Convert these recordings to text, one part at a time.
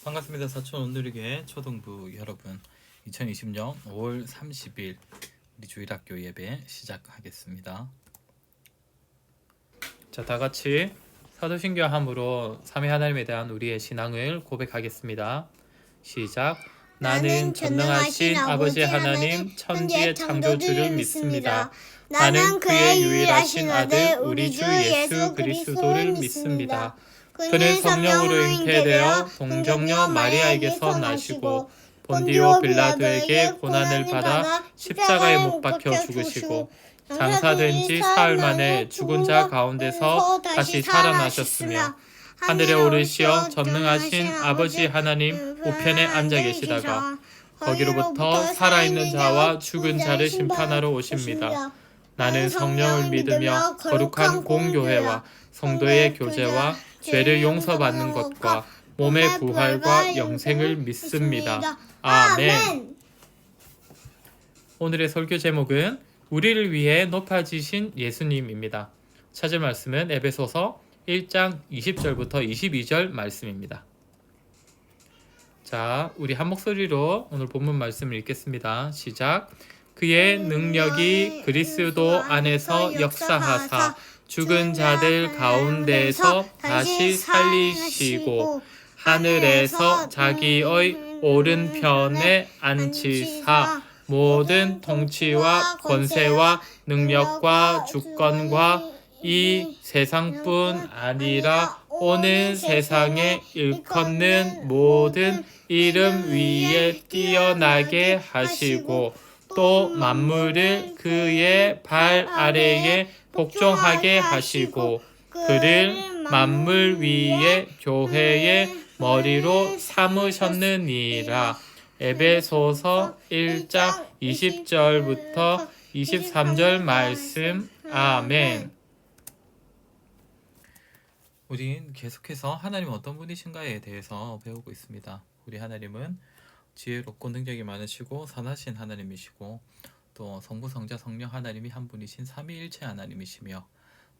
반갑습니다. 사촌 온누리교회 초등부 여러분, 2020년 5월 30일 우리 주일학교 예배 시작하겠습니다. 자, 다 같이 사도신교함으로 삼위 하나님에 대한 우리의 신앙을 고백하겠습니다. 시작. 나는 전능하신 아버지 하나님 천지의 창조주를 믿습니다. 나는 그의 유일하신 아들 우리 주 예수 그리스도를 믿습니다. 그는 성령으로 잉태되어 동정녀 마리아에게서 나시고 본디오 빌라도에게 고난을 받아 십자가에 못 박혀 죽으시고 장사된 지 사흘 만에 죽은 자 가운데서 다시 살아나셨으며 하늘에 오르시어 전능하신 아버지 하나님 우편에 앉아 계시다가 거기로부터 살아있는 자와 죽은 자를 심판하러 오십니다. 나는 성령을 믿으며 거룩한 공교회와 성도의 교제와 죄를 용서받는 것과 몸의 부활과 영생을 믿습니다. 아멘. 오늘의 설교 제목은 우리를 위해 높아지신 예수님입니다. 찾을 말씀은 에베소서 1장 20절부터 22절 말씀입니다. 자, 우리 한 목소리로 오늘 본문 말씀을 읽겠습니다. 시작. 그의 능력이 그리스도 안에서 역사하사 죽은 자들 가운데서 다시 살리시고 하늘에서 자기의 오른편에 앉히사 모든 통치와 권세와 능력과 주권과 이 세상뿐 아니라 오는 세상에 일컫는 모든 이름 위에 뛰어나게 하시고 또 만물을 그의 발 아래에 복종하게 하시고 그를 만물 위에 교회의 머리로 삼으셨느니라. 에베소서 1장 20절부터 23절 말씀. 아멘. 우린 계속해서 하나님은 어떤 분이신가에 대해서 배우고 있습니다. 우리 하나님은 지혜롭고 능력이 많으시고 선하신 하나님이시고 또 성부 성자 성령 하나님이 한 분이신 삼위일체 하나님이시며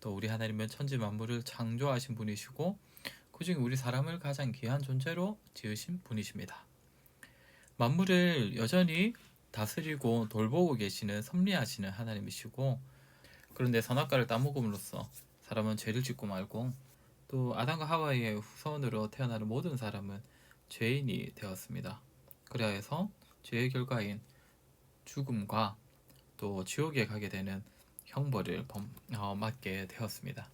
또 우리 하나님은 천지 만물을 창조하신 분이시고 그중에 우리 사람을 가장 귀한 존재로 지으신 분이십니다. 만물을 여전히 다스리고 돌보고 계시는 섭리하시는 하나님이시고 그런데 선악과를 따먹음으로써 사람은 죄를 짓고 말고 또 아담과 하와의 후손으로 태어나는 모든 사람은 죄인이 되었습니다. 그래야 해서 죄의 결과인 죽음과 또 지옥에 가게 되는 형벌을 맞게 되었습니다.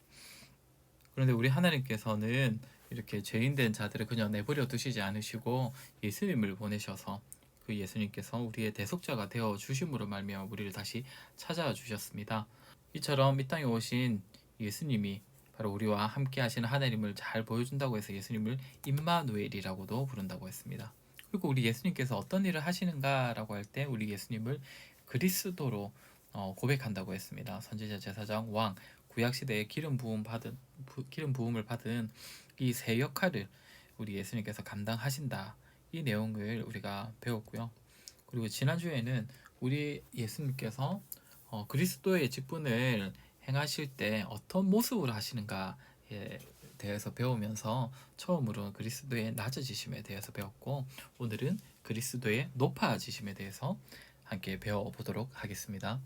그런데 우리 하나님께서는 이렇게 죄인된 자들을 그냥 내버려 두시지 않으시고 예수님을 보내셔서 그 예수님께서 우리의 대속자가 되어 주심으로 말미암아 우리를 다시 찾아와 주셨습니다. 이처럼 이 땅에 오신 예수님이 바로 우리와 함께 하시는 하나님을 잘 보여준다고 해서 예수님을 임마누엘이라고도 부른다고 했습니다. 그리고 우리 예수님께서 어떤 일을 하시는가라고 할 때 우리 예수님을 그리스도로 고백한다고 했습니다. 선지자, 제사장, 왕, 구약시대에 기름 부음을 받은 이 세 역할을 우리 예수님께서 감당하신다. 이 내용을 우리가 배웠고요. 그리고 지난주에는 우리 예수님께서 그리스도의 직분을 행하실 때 어떤 모습으로 하시는가에 대해서 배우면서 처음으로 그리스도의 낮아지심에 대해서 배웠고 오늘은 그리스도의 높아지심에 대해서 함께 배워보도록 하겠습니다.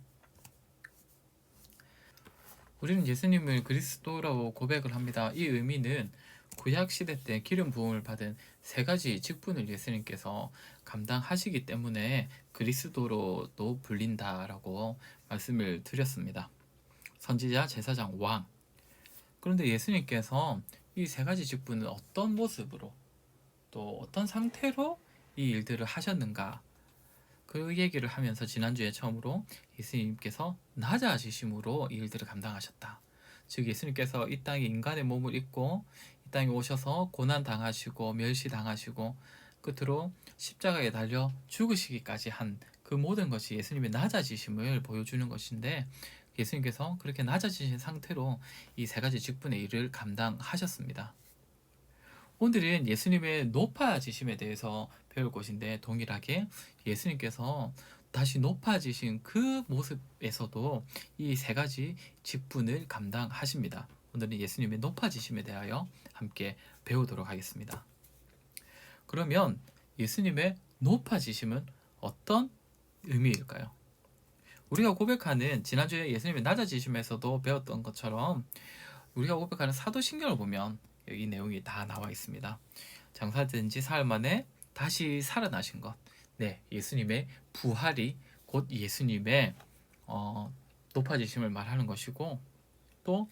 우리는 예수님을 그리스도라고 고백을 합니다. 이 의미는 구약시대 때 기름 부음을 받은 세 가지 직분을 예수님께서 감당하시기 때문에 그리스도로도 불린다라고 말씀을 드렸습니다. 선지자, 제사장, 왕. 그런데 예수님께서 이 세 가지 직분을 어떤 모습으로 또 어떤 상태로 이 일들을 하셨는가 그 얘기를 하면서 지난주에 처음으로 예수님께서 낮아지심으로 이 일들을 감당하셨다. 즉 예수님께서 이 땅에 인간의 몸을 입고 이 땅에 오셔서 고난당하시고 멸시당하시고 끝으로 십자가에 달려 죽으시기까지 한 그 모든 것이 예수님의 낮아지심을 보여주는 것인데 예수님께서 그렇게 낮아지신 상태로 이 세 가지 직분의 일을 감당하셨습니다. 오늘은 예수님의 높아지심에 대해서 배울 것인데 동일하게 예수님께서 다시 높아지신 그 모습에서도 이 세 가지 직분을 감당하십니다. 오늘은 예수님의 높아지심에 대하여 함께 배우도록 하겠습니다. 그러면 예수님의 높아지심은 어떤 의미일까요? 우리가 고백하는 지난주에 예수님의 낮아지심에서도 배웠던 것처럼 우리가 고백하는 사도신경을 보면 여기 내용이 다 나와 있습니다. 장사된 지 사흘 만에 다시 살아나신 것. 네, 예수님의 부활이 곧 예수님의 높아지심을 말하는 것이고, 또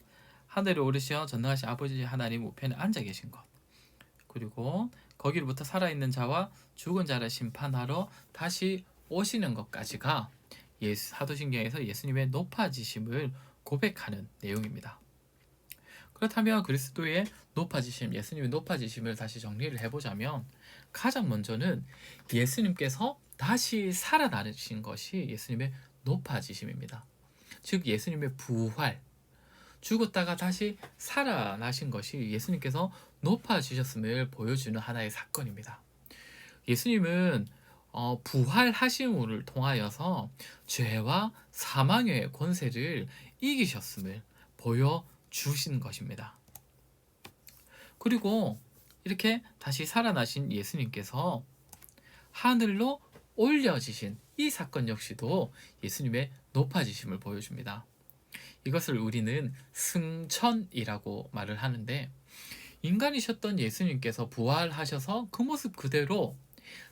하늘에 오르시어 전능하신 아버지 하나님 우편에 앉아 계신 것, 그리고 거기로부터 살아있는 자와 죽은 자를 심판하러 다시 오시는 것까지가 사도신경에서 예수님의 높아지심을 고백하는 내용입니다. 그렇다면 그리스도의 높아지심, 예수님의 높아지심을 다시 정리를 해보자면, 가장 먼저는 예수님께서 다시 살아나신 것이 예수님의 높아지심입니다. 즉 예수님의 부활, 죽었다가 다시 살아나신 것이 예수님께서 높아지셨음을 보여주는 하나의 사건입니다. 예수님은 부활하심을 통하여서 죄와 사망의 권세를 이기셨음을 보여주신 것입니다. 그리고 이렇게 다시 살아나신 예수님께서 하늘로 올려지신 이 사건 역시도 예수님의 높아지심을 보여줍니다. 이것을 우리는 승천이라고 말을 하는데, 인간이셨던 예수님께서 부활하셔서 그 모습 그대로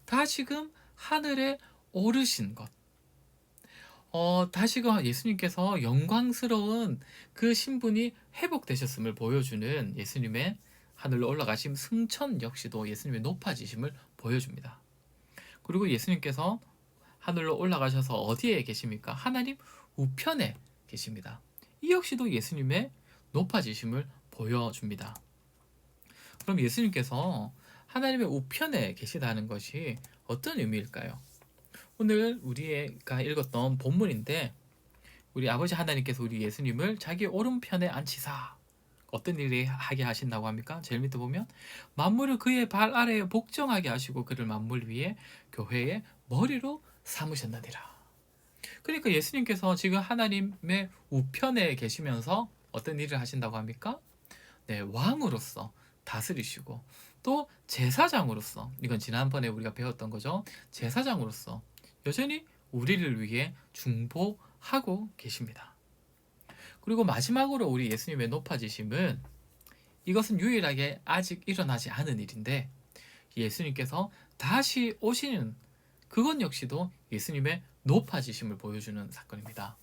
다시금 하늘에 오르신 것, 다시금 예수님께서 영광스러운 그 신분이 회복되셨음을 보여주는 예수님의 하늘로 올라가심 승천 역시도 예수님의 높아지심을 보여줍니다. 그리고 예수님께서 하늘로 올라가셔서 어디에 계십니까? 하나님 우편에 계십니다. 이 역시도 예수님의 높아지심을 보여줍니다. 그럼 예수님께서 하나님의 우편에 계시다는 것이 어떤 의미일까요? 오늘 우리가 읽었던 본문인데, 우리 아버지 하나님께서 우리 예수님을 자기 오른편에 앉히사 어떤 일을 하게 하신다고 합니까? 제일 밑에 보면 만물을 그의 발 아래에 복종하게 하시고 그를 만물 위에 교회의 머리로 삼으셨느니라. 그러니까 예수님께서 지금 하나님의 우편에 계시면서 어떤 일을 하신다고 합니까? 네, 왕으로서 다스리시고, 또 제사장으로서, 이건 지난번에 우리가 배웠던 거죠. 제사장으로서 여전히 우리를 위해 중보하고 계십니다. 그리고 마지막으로 우리 예수님의 높아지심은, 이것은 유일하게 아직 일어나지 않은 일인데, 예수님께서 다시 오시는 그것 역시도 예수님의 높아지심을 보여주는 사건입니다.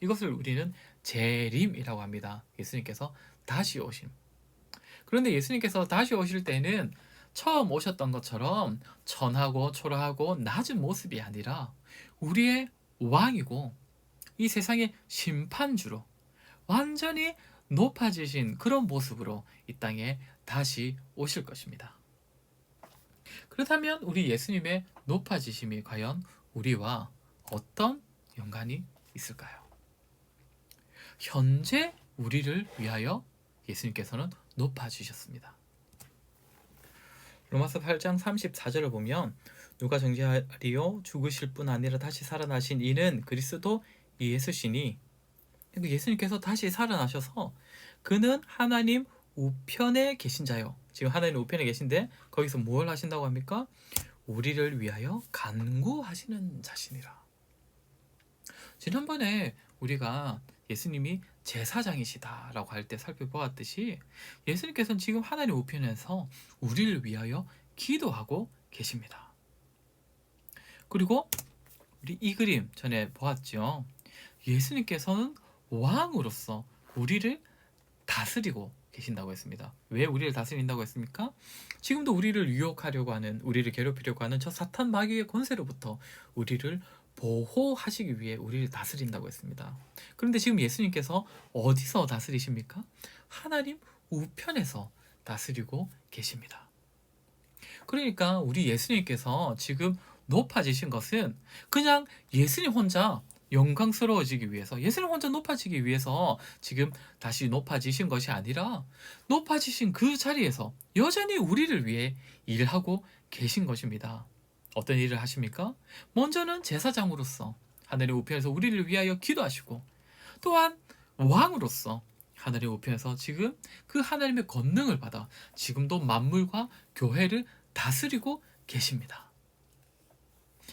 이것을 우리는 재림이라고 합니다. 예수님께서 다시 오심. 그런데 예수님께서 다시 오실 때는 처음 오셨던 것처럼 천하고 초라하고 낮은 모습이 아니라 우리의 왕이고 이 세상의 심판주로 완전히 높아지신 그런 모습으로 이 땅에 다시 오실 것입니다. 그렇다면 우리 예수님의 높아지심이 과연 우리와 어떤 연관이 있을까요? 현재 우리를 위하여 예수님께서는 높아지셨습니다. 로마서 8장 34절을 보면, 누가 정죄하리요? 죽으실 뿐 아니라 다시 살아나신 이는 그리스도 예수시니, 예수님께서 다시 살아나셔서 그는 하나님 우편에 계신 자요. 지금 하나님 우편에 계신데 거기서 뭘 하신다고 합니까? 우리를 위하여 간구하시는 자시니라. 지난번에 우리가 예수님이 제사장이시다라고 할 때 살펴보았듯이, 예수님께서는 지금 하나님 우편에서 우리를 위하여 기도하고 계십니다. 그리고 우리 이 그림 전에 보았죠. 예수님께서는 왕으로서 우리를 다스리고 계신다고 했습니다. 왜 우리를 다스린다고 했습니까? 지금도 우리를 유혹하려고 하는, 우리를 괴롭히려고 하는 저 사탄 마귀의 권세로부터 우리를 보호하시기 위해 우리를 다스린다고 했습니다. 그런데 지금 예수님께서 어디서 다스리십니까? 하나님 우편에서 다스리고 계십니다. 그러니까 우리 예수님께서 지금 높아지신 것은 그냥 예수님 혼자 영광스러워지기 위해서, 예수님 혼자 높아지기 위해서 지금 다시 높아지신 것이 아니라, 높아지신 그 자리에서 여전히 우리를 위해 일하고 계신 것입니다. 어떤 일을 하십니까? 먼저는 제사장으로서 하늘의 우편에서 우리를 위하여 기도하시고, 또한 왕으로서 하늘의 우편에서 지금 그 하나님의 권능을 받아 지금도 만물과 교회를 다스리고 계십니다.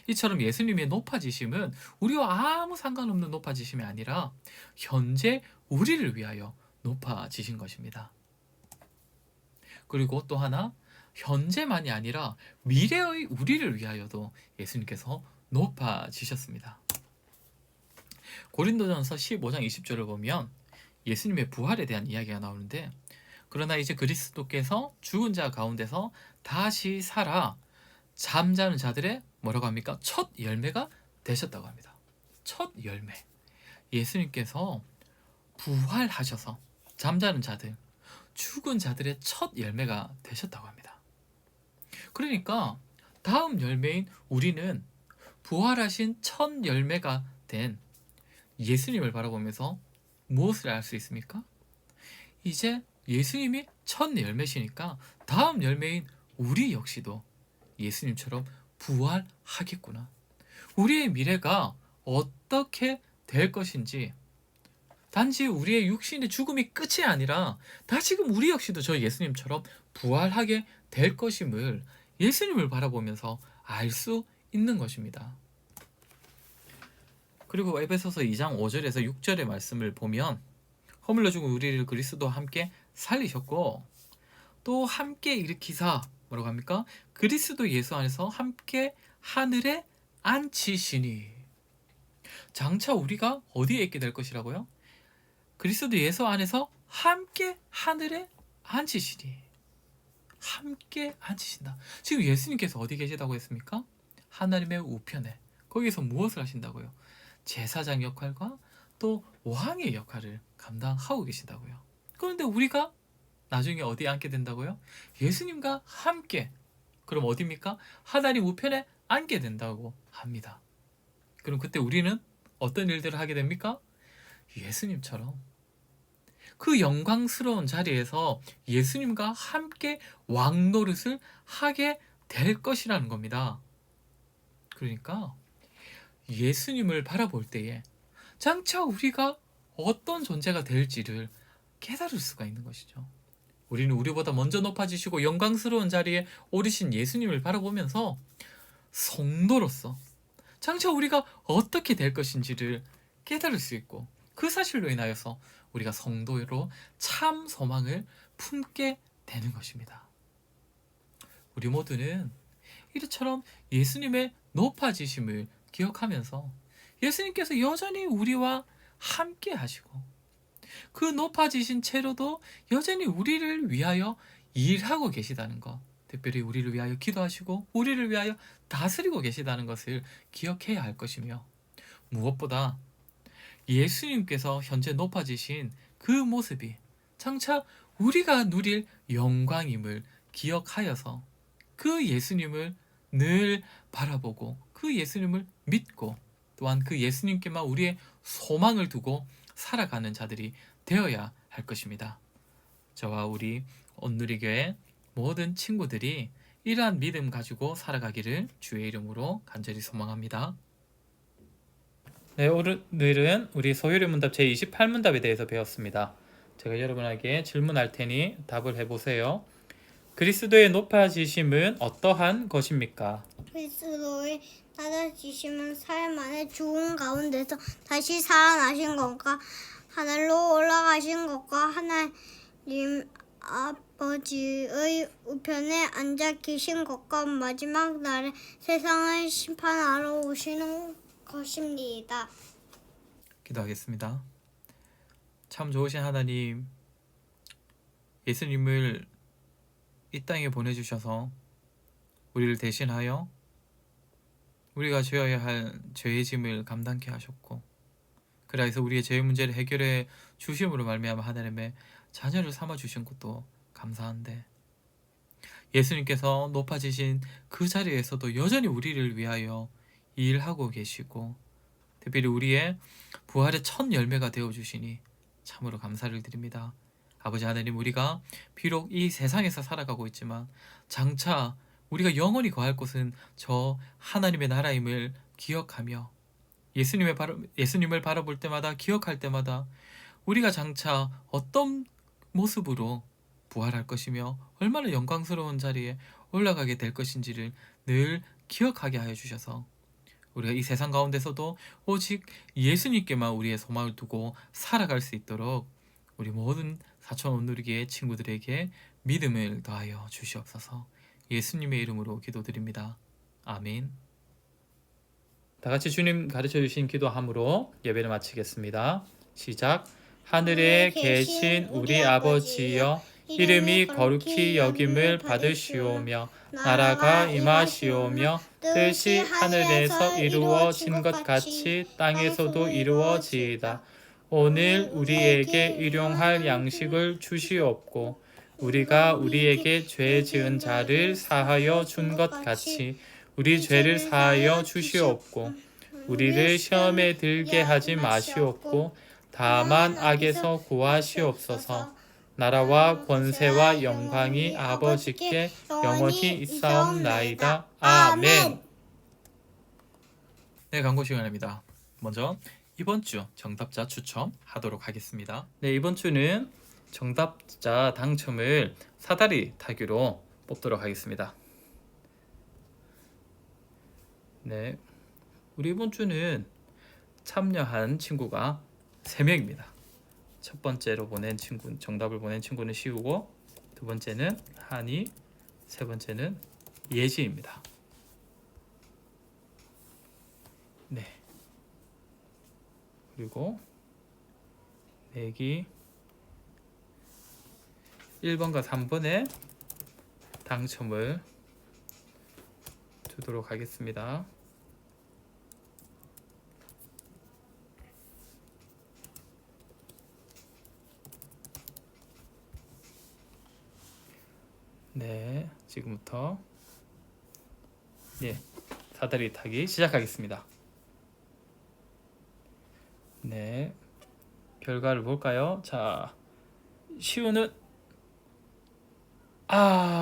이처럼 예수님의 높아지심은 우리와 아무 상관없는 높아지심이 아니라 현재 우리를 위하여 높아지신 것입니다. 그리고 또 하나, 현재만이 아니라 미래의 우리를 위하여도 예수님께서 높아지셨습니다. 고린도전서 15장 20절을 보면 예수님의 부활에 대한 이야기가 나오는데, 그러나 이제 그리스도께서 죽은 자 가운데서 다시 살아 잠자는 자들의 뭐라고 합니까? 첫 열매가 되셨다고 합니다. 첫 열매. 예수님께서 부활하셔서 잠자는 자들, 죽은 자들의 첫 열매가 되셨다고 합니다. 그러니까 다음 열매인 우리는 부활하신 첫 열매가 된 예수님을 바라보면서 무엇을 알 수 있습니까? 이제 예수님이 첫 열매시니까 다음 열매인 우리 역시도 예수님처럼 부활하겠구나. 우리의 미래가 어떻게 될 것인지, 단지 우리의 육신의 죽음이 끝이 아니라 다시금 우리 역시도 저 예수님처럼 부활하게 될 것임을 예수님을 바라보면서 알 수 있는 것입니다. 그리고 에베소서 2장 5절에서 6절의 말씀을 보면 허물러 죽은 우리를 그리스도와 함께 살리셨고 또 함께 일으키사 뭐라고 합니까? 그리스도 예수 안에서 함께 하늘에 앉히시니. 장차 우리가 어디에 있게 될 것이라고요? 그리스도 예수 안에서 함께 하늘에 앉히시니. 함께 앉히신다. 지금 예수님께서 어디 계시다고 했습니까? 하나님의 우편에. 거기서 무엇을 하신다고요? 제사장 역할과 또 왕의 역할을 감당하고 계신다고요. 그런데 우리가 나중에 어디에 앉게 된다고요? 예수님과 함께. 그럼 어디입니까? 하나님 우편에 앉게 된다고 합니다. 그럼 그때 우리는 어떤 일들을 하게 됩니까? 예수님처럼 그 영광스러운 자리에서 예수님과 함께 왕노릇을 하게 될 것이라는 겁니다. 그러니까 예수님을 바라볼 때에 장차 우리가 어떤 존재가 될지를 깨달을 수가 있는 것이죠. 우리는 우리보다 먼저 높아지시고 영광스러운 자리에 오르신 예수님을 바라보면서 성도로서 장차 우리가 어떻게 될 것인지를 깨달을 수 있고, 그 사실로 인하여서 우리가 성도로 참 소망을 품게 되는 것입니다. 우리 모두는 이처럼 예수님의 높아지심을 기억하면서 예수님께서 여전히 우리와 함께 하시고 그 높아지신 채로도 여전히 우리를 위하여 일하고 계시다는 것, 특별히 우리를 위하여 기도하시고 우리를 위하여 다스리고 계시다는 것을 기억해야 할 것이며, 무엇보다 예수님께서 현재 높아지신 그 모습이 장차 우리가 누릴 영광임을 기억하여서 그 예수님을 늘 바라보고 그 예수님을 믿고 또한 그 예수님께만 우리의 소망을 두고 살아가는 자들이 되어야 할 것입니다. 저와 우리 온누리교회 모든 친구들이 이러한 믿음 가지고 살아가기를 주의 이름으로 간절히 소망합니다. 네, 오늘은 우리 소요리 문답 제28문답에 대해서 배웠습니다. 제가 여러분에게 질문할 테니 답을 해보세요. 그리스도의 높아지심은 어떠한 것입니까? 그리스도의 낮아지심은 삶 안에 죽음 가운데서 다시 살아나신 것과 하늘로 올라가신 것과 하나님 아버지의 우편에 앉아 계신 것과 마지막 날에 세상을 심판하러 오시는 것입니다. 기도하겠습니다. 참 좋으신 하나님, 예수님을 이 땅에 보내주셔서 우리를 대신하여 우리가 져야 할 죄의 짐을 감당케 하셨고, 그래서 우리의 죄의 문제를 해결해 주심으로 말미암아 하나님의 자녀를 삼아 주신 것도 감사한데, 예수님께서 높아지신 그 자리에서도 여전히 우리를 위하여 일하고 계시고, 특별히 우리의 부활의 첫 열매가 되어 주시니 참으로 감사를 드립니다. 아버지 하나님, 우리가 비록 이 세상에서 살아가고 있지만 장차 우리가 영원히 거할 곳은 저 하나님의 나라임을 기억하며 예수님을 바라볼 때마다, 기억할 때마다 우리가 장차 어떤 모습으로 부활할 것이며 얼마나 영광스러운 자리에 올라가게 될 것인지를 늘 기억하게 하여 주셔서 우리가 이 세상 가운데서도 오직 예수님께만 우리의 소망을 두고 살아갈 수 있도록 우리 모든 사촌 온누리교회 친구들에게 믿음을 더하여 주시옵소서. 예수님의 이름으로 기도드립니다. 아멘. 다 같이 주님 가르쳐 주신 기도함으로 예배를 마치겠습니다. 시작. 하늘에 계신 우리 아버지여, 이름이 거룩히 여김을 받으시오며 나라가 임하시오며 뜻이 하늘에서 이루어진 것 같이 땅에서도 이루어지이다. 오늘 우리에게 일용할 양식을 주시옵고 우리가 우리에게 죄 지은 자를 사하여 준 것 같이 우리 죄를 사하여 주시옵고 우리를 시험에 들게 하지 마시옵고 다만 악에서 구하시옵소서. 나라와 권세와 영광이 아버지께 영원히 있사옵나이다. 아멘. 네, 광고 시간입니다. 먼저 이번 주 정답자 추첨하도록 하겠습니다. 네, 이번 주는 정답자 당첨을 사다리 타기로 뽑도록 하겠습니다. 네, 우리 이번 주는 참여한 친구가 3명입니다. 첫 번째로 보낸 친구, 정답을 보낸 친구는 시우고, 두 번째는 한이, 세 번째는 예지입니다. 네. 그리고 내기 1번과 3번에 당첨을 주도록 하겠습니다. 네, 지금부터 사다리 타기 시작하겠습니다. 네, 결과를 볼까요? 자, 시우는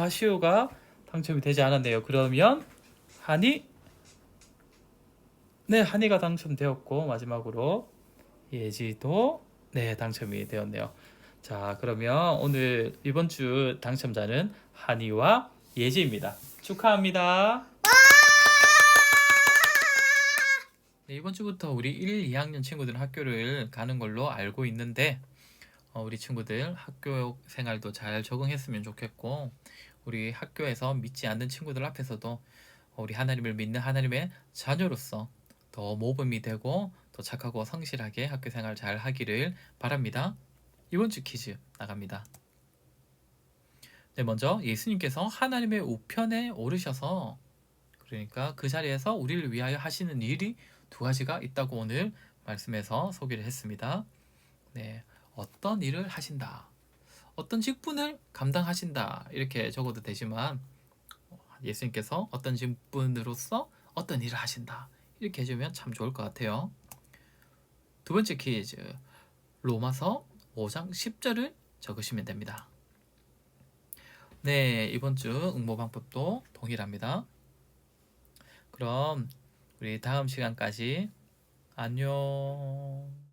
시우가 당첨이 되지 않았네요. 그러면 한이, 네, 한이가 당첨되었고 마지막으로 예지도 당첨이 되었네요. 자, 그러면 오늘 이번 주 당첨자는 한이와 예지입니다. 축하합니다. 네, 이번 주부터 우리 1, 2학년 친구들은 학교를 가는 걸로 알고 있는데 우리 친구들 학교 생활도 잘 적응했으면 좋겠고 우리 학교에서 믿지 않는 친구들 앞에서도 우리 하나님을 믿는 하나님의 자녀로서 더 모범이 되고 더 착하고 성실하게 학교 생활 잘 하기를 바랍니다. 이번 주 퀴즈 나갑니다. 네, 먼저 예수님께서 하나님의 우편에 오르셔서 그러니까 그 자리에서 우리를 위하여 하시는 일이 2가지가 있다고 오늘 말씀에서 소개를 했습니다. 네, 어떤 일을 하신다, 어떤 직분을 감당하신다 이렇게 적어도 되지만 예수님께서 어떤 직분으로서 어떤 일을 하신다 이렇게 해주면 참 좋을 것 같아요. 두 번째 퀴즈, 로마서 5장 10절을 적으시면 됩니다. 네, 이번 주 응모 방법도 동일합니다. 그럼 우리 다음 시간까지 안녕.